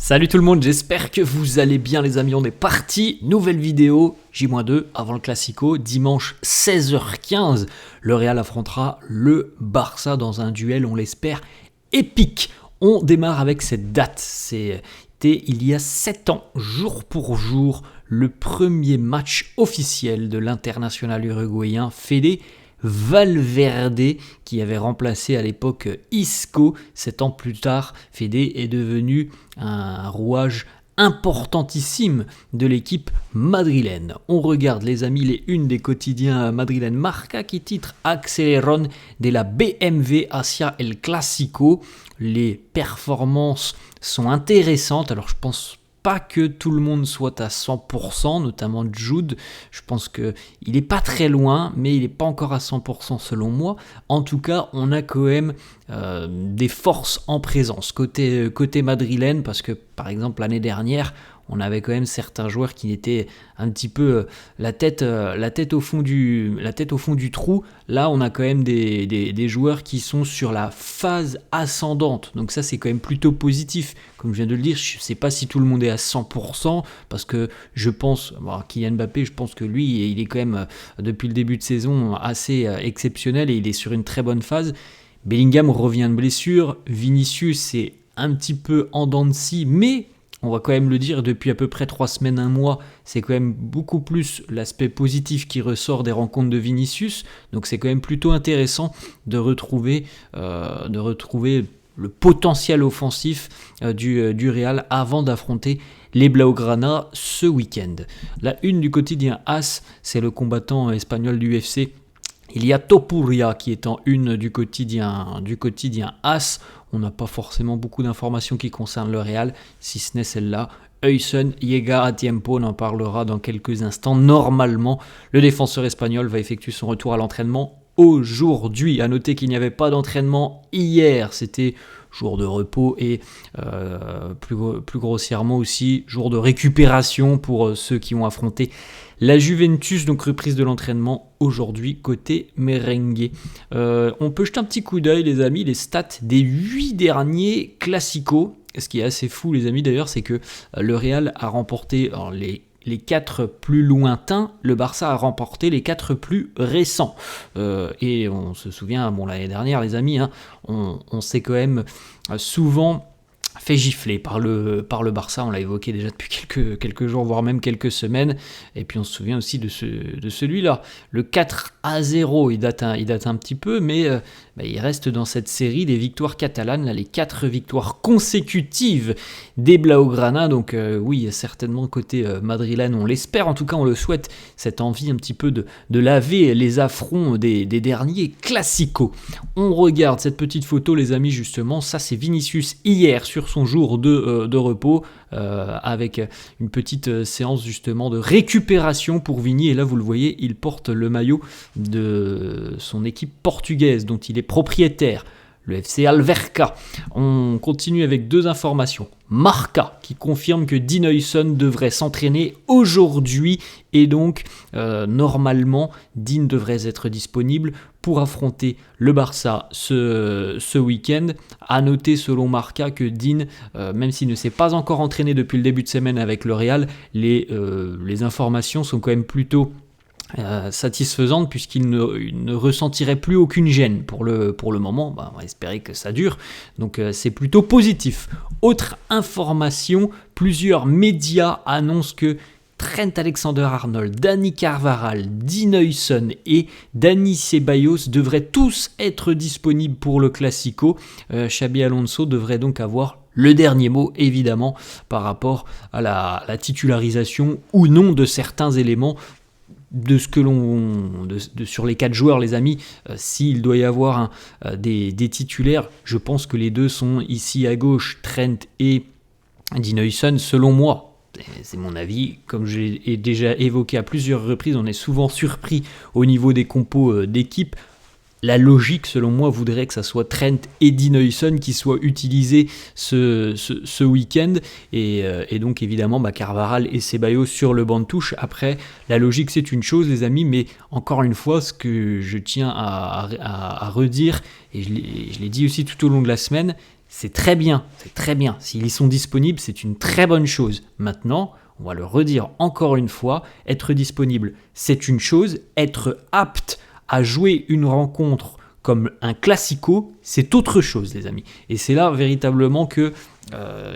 Salut tout le monde, j'espère que vous allez bien les amis, on est parti, nouvelle vidéo, J-2 avant le Classico, dimanche 16h15, le Real affrontera le Barça dans un duel, on l'espère, épique. On démarre avec cette date, c'était il y a 7 ans, jour pour jour, le premier match officiel de l'international uruguayen Fede Valverde qui avait remplacé à l'époque Isco. 7 ans plus tard, Fede est devenu un rouage importantissime de l'équipe madrilène. On regarde les amis les unes des quotidiens madrilènes. Marca qui titre Aceleron de la BMW hacia el Clásico. Les performances sont intéressantes, alors je pense pas que tout le monde soit à 100%, notamment Jude. Je pense qu'il n'est pas très loin, mais il n'est pas encore à 100% selon moi. En tout cas, on a quand même des forces en présence côté madrilène, parce que par exemple l'année dernière, on avait quand même certains joueurs qui étaient un petit peu la tête au fond du trou. Là, on a quand même des joueurs qui sont sur la phase ascendante. Donc ça, c'est quand même plutôt positif. Comme je viens de le dire, je ne sais pas si tout le monde est à 100%, parce que je pense, Kylian Mbappé, je pense que lui, il est quand même, depuis le début de saison, assez exceptionnel et il est sur une très bonne phase. Bellingham revient de blessure. Vinicius est un petit peu en dents de scie, mais on va quand même le dire, depuis à peu près 3 semaines, un mois, c'est quand même beaucoup plus l'aspect positif qui ressort des rencontres de Vinicius. Donc c'est quand même plutôt intéressant de retrouver le potentiel offensif du Real avant d'affronter les Blaugrana ce week-end. La une du quotidien AS, c'est le combattant espagnol du UFC. Il y a Topuria qui est en une du quotidien AS. On n'a pas forcément beaucoup d'informations qui concernent le Real, si ce n'est celle-là. Huysen llega a tiempo, on en parlera dans quelques instants. Normalement, le défenseur espagnol va effectuer son retour à l'entraînement aujourd'hui. À noter qu'il n'y avait pas d'entraînement hier, c'était jour de repos et plus grossièrement aussi jour de récupération pour ceux qui ont affronté la Juventus, donc reprise de l'entraînement aujourd'hui côté merengue. On peut jeter un petit coup d'œil les amis, les stats des 8 derniers Clasico. Ce qui est assez fou les amis d'ailleurs, c'est que le Real a remporté les 4 plus lointains, le Barça a remporté les 4 plus récents. Et on se souvient, l'année dernière les amis, on s'est quand même souvent fait gifler par le Barça, on l'a évoqué déjà depuis quelques jours, voire même quelques semaines, et puis on se souvient aussi de celui-là. Le 4-0, il date un petit peu, mais il reste dans cette série des victoires catalanes, là, les 4 victoires consécutives des Blaugrana, donc oui, certainement côté madrilène, on l'espère, en tout cas on le souhaite, cette envie un petit peu de laver les affronts des derniers Clasico. On regarde cette petite photo les amis, justement, ça c'est Vinicius hier sur son jour de repos, avec une petite séance justement de récupération pour Vini, et là vous le voyez, il porte le maillot de son équipe portugaise dont il est propriétaire, le FC Alverca. On continue avec 2 informations. Marca qui confirme que Dean Huysen devrait s'entraîner aujourd'hui et donc normalement Dean devrait être disponible pour affronter le Barça ce week-end. À noter selon Marca que Dean, même s'il ne s'est pas encore entraîné depuis le début de semaine avec le Real, les informations sont quand même plutôt satisfaisante puisqu'il ne ressentirait plus aucune gêne pour le moment. On va espérer que ça dure, donc c'est plutôt positif. Autre information, plusieurs médias annoncent que Trent Alexander-Arnold, Dani Carvajal, Dean Huysen et Dani Ceballos devraient tous être disponibles pour le Clasico. Xabi Alonso devrait donc avoir le dernier mot, évidemment, par rapport à la titularisation ou non de certains éléments sur les 4 joueurs les amis. S'il doit y avoir des titulaires, je pense que les 2 sont ici à gauche, Trent et Dean Huysen, selon moi. C'est mon avis, comme je l'ai déjà évoqué à plusieurs reprises, on est souvent surpris au niveau des compos d'équipe. La logique, selon moi, voudrait que ça soit Trent et Dean Huysen qui soient utilisés ce week-end. Et donc, évidemment, Carvajal et Ceballos sur le banc de touche. Après, la logique, c'est une chose, les amis. Mais encore une fois, ce que je tiens à redire, et je l'ai dit aussi tout au long de la semaine, c'est très bien, c'est très bien. S'ils y sont disponibles, c'est une très bonne chose. Maintenant, on va le redire encore une fois, être disponible, c'est une chose. Être apte à jouer une rencontre comme un classico, c'est autre chose, les amis. Et c'est là véritablement que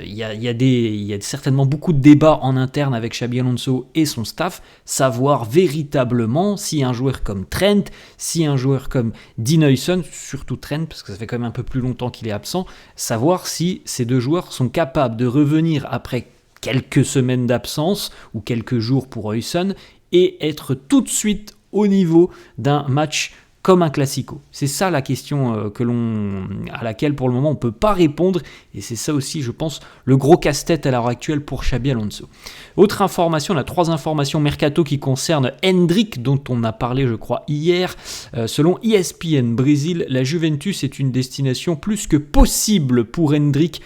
il y a certainement beaucoup de débats en interne avec Xabi Alonso et son staff, savoir véritablement si un joueur comme Trent, si un joueur comme Dean Huijsen, surtout Trent, parce que ça fait quand même un peu plus longtemps qu'il est absent, savoir si ces deux joueurs sont capables de revenir après quelques semaines d'absence ou quelques jours pour Huijsen et être tout de suite au niveau d'un match comme un classico. C'est ça la question à laquelle pour le moment on ne peut pas répondre, et c'est ça aussi, je pense, le gros casse-tête à l'heure actuelle pour Xabi Alonso. Autre information, on a 3 informations mercato qui concernent Endrick, dont on a parlé je crois hier. Selon ESPN Brésil, la Juventus est une destination plus que possible pour Endrick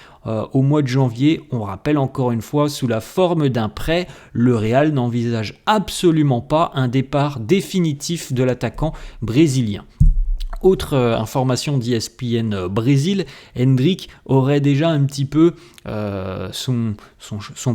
au mois de janvier. On rappelle encore une fois, sous la forme d'un prêt, le Real n'envisage absolument pas un départ définitif de l'attaquant brésilien. Autre information d'ESPN Brésil, Endrick aurait déjà un petit peu son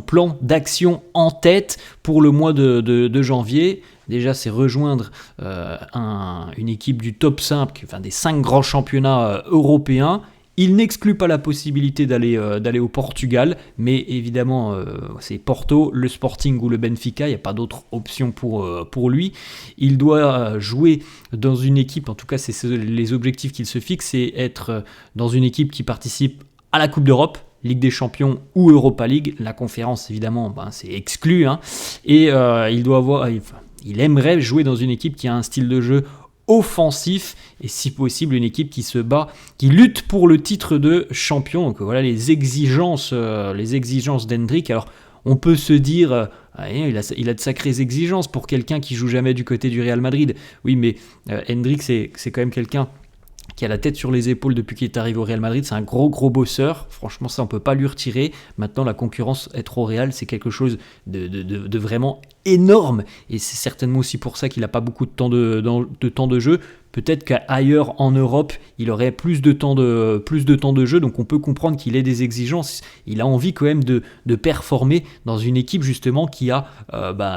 plan d'action en tête pour le mois de janvier. Déjà, c'est rejoindre une équipe du top 5, enfin des 5 grands championnats européens. Il n'exclut pas la possibilité d'aller au Portugal, mais évidemment, c'est Porto, le Sporting ou le Benfica, il n'y a pas d'autre option pour lui. Il doit jouer dans une équipe, en tout cas, c'est les objectifs qu'il se fixe, c'est être dans une équipe qui participe à la Coupe d'Europe, Ligue des Champions ou Europa League. La conférence, évidemment, c'est exclu. Et il aimerait jouer dans une équipe qui a un style de jeu offensif et si possible une équipe qui se bat, qui lutte pour le titre de champion. Donc voilà les exigences d'Endrick. Alors on peut se dire il a de sacrées exigences pour quelqu'un qui joue jamais du côté du Real Madrid. Oui, mais Endrick c'est quand même quelqu'un qui a la tête sur les épaules depuis qu'il est arrivé au Real Madrid. C'est un gros bosseur, franchement ça on peut pas lui retirer. Maintenant la concurrence, être au Real, c'est quelque chose de vraiment énorme, et c'est certainement aussi pour ça qu'il n'a pas beaucoup de temps de jeu. Peut-être qu'ailleurs en Europe, il aurait plus de temps de jeu, donc on peut comprendre qu'il ait des exigences. Il a envie quand même de performer dans une équipe justement qui a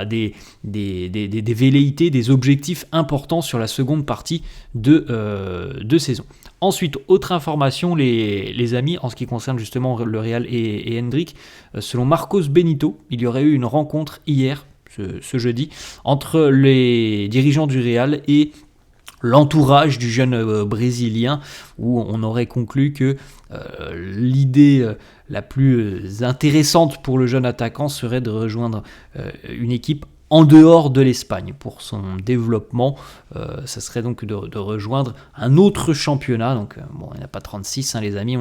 des velléités, des objectifs importants sur la seconde partie de saison. Ensuite, autre information, les amis, en ce qui concerne justement le Real et Endrick, selon Marcos Benito, il y aurait eu une rencontre hier, ce jeudi, entre les dirigeants du Real et l'entourage du jeune Brésilien, où on aurait conclu que l'idée la plus intéressante pour le jeune attaquant serait de rejoindre une équipe en dehors de l'Espagne. Pour son développement, ça serait donc de rejoindre un autre championnat. Donc il n'y en a pas 36, les amis,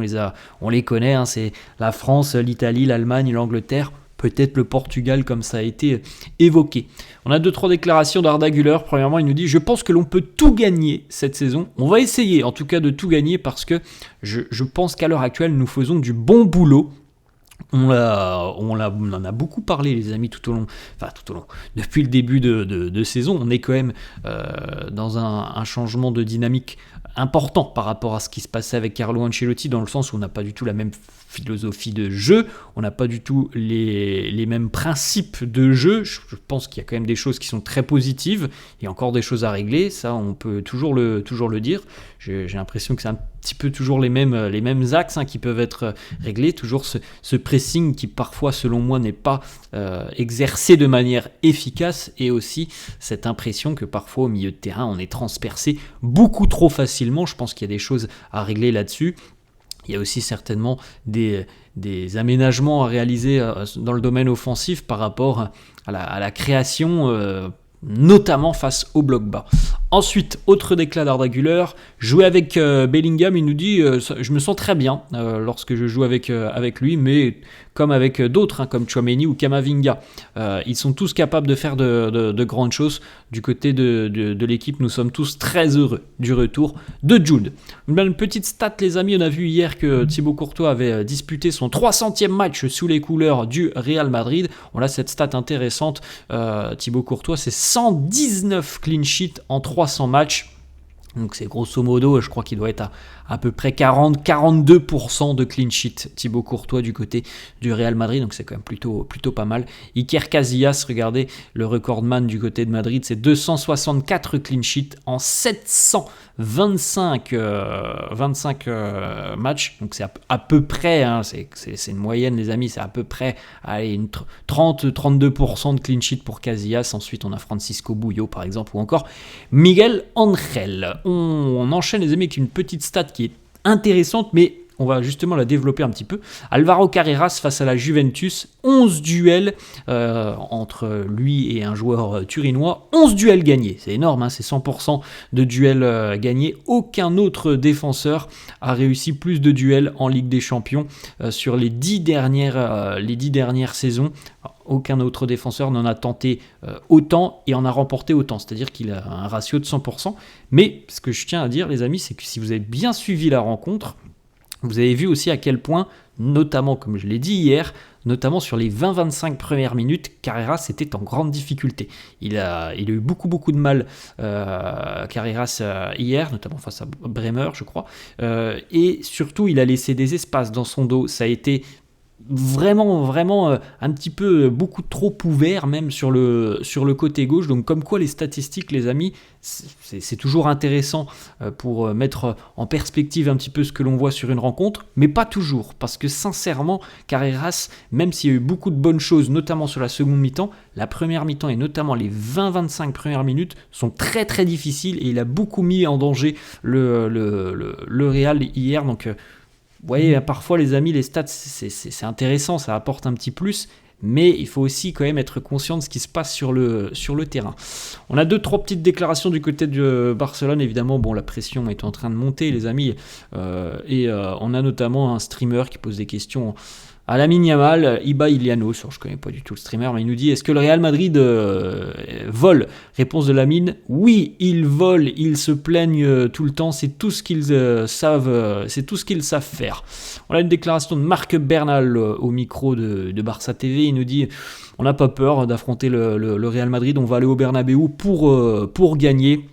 on les connaît, c'est la France, l'Italie, l'Allemagne, l'Angleterre, peut-être le Portugal comme ça a été évoqué. On a 2-3 déclarations d'Arda Güler. Premièrement, il nous dit « Je pense que l'on peut tout gagner cette saison. On va essayer en tout cas de tout gagner parce que je pense qu'à l'heure actuelle, nous faisons du bon boulot. » On en a beaucoup parlé, les amis, tout au long, depuis le début de saison. On est quand même dans un changement de dynamique important par rapport à ce qui se passait avec Carlo Ancelotti, dans le sens où on n'a pas du tout la même philosophie de jeu, on n'a pas du tout les mêmes principes de jeu. Je pense qu'il y a quand même des choses qui sont très positives, il y a encore des choses à régler, ça on peut toujours le dire. J'ai l'impression que c'est un petit peu toujours les mêmes axes qui peuvent être réglés, toujours ce pressing qui parfois selon moi n'est pas exercé de manière efficace, et aussi cette impression que parfois au milieu de terrain on est transpercé beaucoup trop facilement. Je pense qu'il y a des choses à régler là-dessus. Il y a aussi certainement des aménagements à réaliser dans le domaine offensif par rapport à la création, notamment face au bloc bas. Ensuite, autre déclat d'Arda Güler, jouer avec Bellingham, il nous dit je me sens très bien lorsque je joue avec lui, mais comme avec d'autres, comme Tchouaméni ou Camavinga. Ils sont tous capables de faire de grandes choses. Du côté de l'équipe, nous sommes tous très heureux du retour de Jude. Une petite stat, les amis, on a vu hier que Thibaut Courtois avait disputé son 300e match sous les couleurs du Real Madrid. On a cette stat intéressante. Thibaut Courtois, c'est 119 clean sheets en 300 matchs. Donc c'est grosso modo, je crois qu'il doit être à peu près 42% de clean sheet, Thibaut Courtois du côté du Real Madrid, donc c'est quand même plutôt pas mal. Iker Casillas, regardez, le recordman du côté de Madrid, c'est 264 clean sheets en 725 matchs, donc c'est à peu près, hein, c'est une moyenne les amis, c'est à peu près 30-32% de clean sheet pour Casillas. Ensuite on a Francisco Bouyo par exemple, ou encore Miguel Angel. On enchaîne les amis avec une petite stat qui est intéressante, mais on va justement la développer un petit peu. Alvaro Carreras face à la Juventus, 11 duels entre lui et un joueur turinois, 11 duels gagnés, c'est énorme, hein, c'est 100% de duels gagnés. Aucun autre défenseur a réussi plus de duels en Ligue des Champions sur les 10 dernières saisons. Aucun autre défenseur n'en a tenté autant et en a remporté autant, c'est-à-dire qu'il a un ratio de 100%. Mais ce que je tiens à dire les amis, c'est que si vous avez bien suivi la rencontre, vous avez vu aussi à quel point, notamment comme je l'ai dit hier, notamment sur les 20-25 premières minutes, Carreras était en grande difficulté. Il a eu beaucoup de mal, Carreras, hier, notamment face à Bremer, je crois. Et surtout, il a laissé des espaces dans son dos. Ça a été vraiment un petit peu beaucoup trop ouvert même sur le côté gauche. Donc comme quoi les statistiques les amis, c'est toujours intéressant pour mettre en perspective un petit peu ce que l'on voit sur une rencontre, mais pas toujours, parce que sincèrement Carreras, même s'il y a eu beaucoup de bonnes choses notamment sur la seconde mi-temps, la première mi-temps et notamment les 20-25 premières minutes sont très difficiles et il a beaucoup mis en danger le Real hier. Donc vous voyez, parfois les amis, les stats, c'est intéressant, ça apporte un petit plus, mais il faut aussi quand même être conscient de ce qui se passe sur le terrain. On a 2-3 petites déclarations du côté de Barcelone, évidemment, bon, la pression est en train de monter les amis, et on a notamment un streamer qui pose des questions à Lamine Yamal, Iba Ilianos, je ne connais pas du tout le streamer, mais il nous dit: est-ce que le Real Madrid vole? Réponse de Lamine: oui, ils volent, ils se plaignent tout le temps, c'est tout ce qu'ils savent, faire. On a une déclaration de Marc Bernal au micro de Barça TV, il nous dit: on n'a pas peur d'affronter le Real Madrid, on va aller au Bernabéu pour gagner.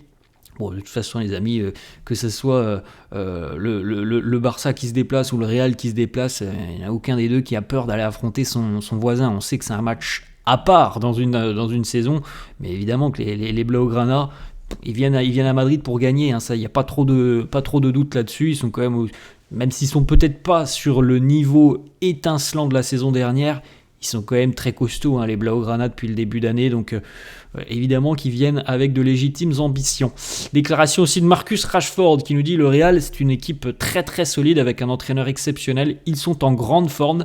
Bon, de toute façon, les amis, que ce soit le Barça qui se déplace ou le Real qui se déplace, il n'y a aucun des deux qui a peur d'aller affronter son voisin. On sait que c'est un match à part dans une saison, mais évidemment que les Blaugrana, ils viennent à Madrid pour gagner. Hein, ça, il n'y a pas trop de doute là-dessus. Ils sont quand même s'ils sont peut-être pas sur le niveau étincelant de la saison dernière, ils sont quand même très costauds, hein, les Blaugrana depuis le début d'année, donc évidemment qu'ils viennent avec de légitimes ambitions. Déclaration aussi de Marcus Rashford qui nous dit: le Real, c'est une équipe très solide avec un entraîneur exceptionnel, ils sont en grande forme.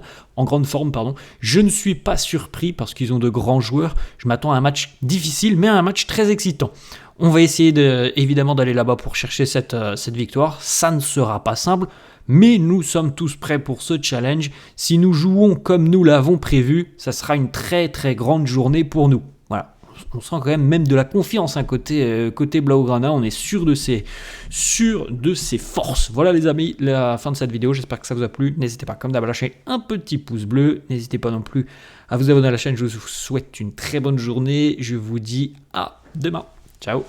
Je ne suis pas surpris parce qu'ils ont de grands joueurs, je m'attends à un match difficile mais à un match très excitant. On va essayer évidemment d'aller là-bas pour chercher cette victoire, ça ne sera pas simple, mais nous sommes tous prêts pour ce challenge. Si nous jouons comme nous l'avons prévu, ça sera une très grande journée pour nous. Voilà, on sent quand même de la confiance, hein, côté Blaugrana, on est sûr de ses forces. Voilà les amis, la fin de cette vidéo, j'espère que ça vous a plu. N'hésitez pas comme d'hab à lâcher un petit pouce bleu, n'hésitez pas non plus à vous abonner à la chaîne. Je vous souhaite une très bonne journée, je vous dis à demain. Ciao.